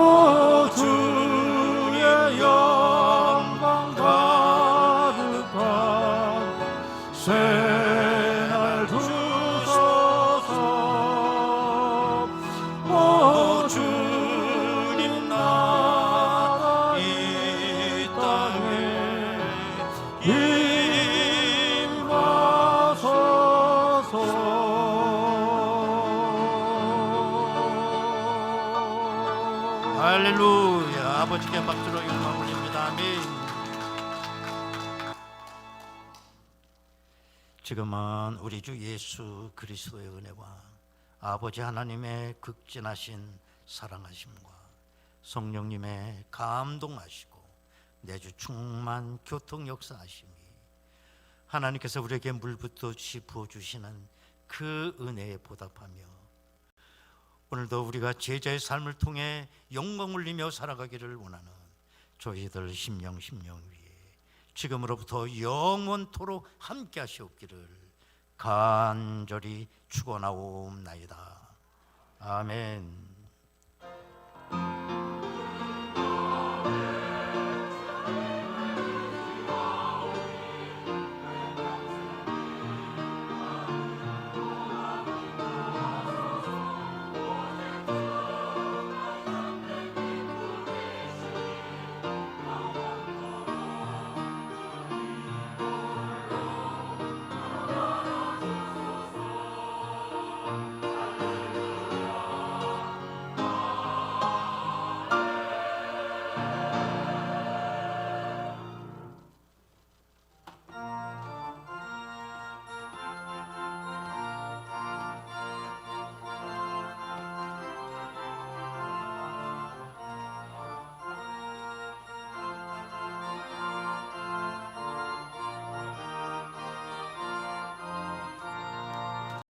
주의 영광 가득한 새날 주소서. 오 주님 나라 이 땅에 임하소서. 할렐루야. 아버지께 박수로 영광 올립니다. 아멘. 지금은 우리 주 예수 그리스도의 은혜와 아버지 하나님의 극진하신 사랑하심과 성령님의 감동하시고 내주 충만 교통 역사하심이 하나님께서 우리에게 물붓듯이 부어주시는 그 은혜에 보답하며 오늘도 우리가 제자의 삶을 통해 영광 올리며 살아가기를 원하는 저희들 심령 위에 지금으로부터 영원토록 함께 하시옵기를 간절히 축원하옵나이다. 아멘.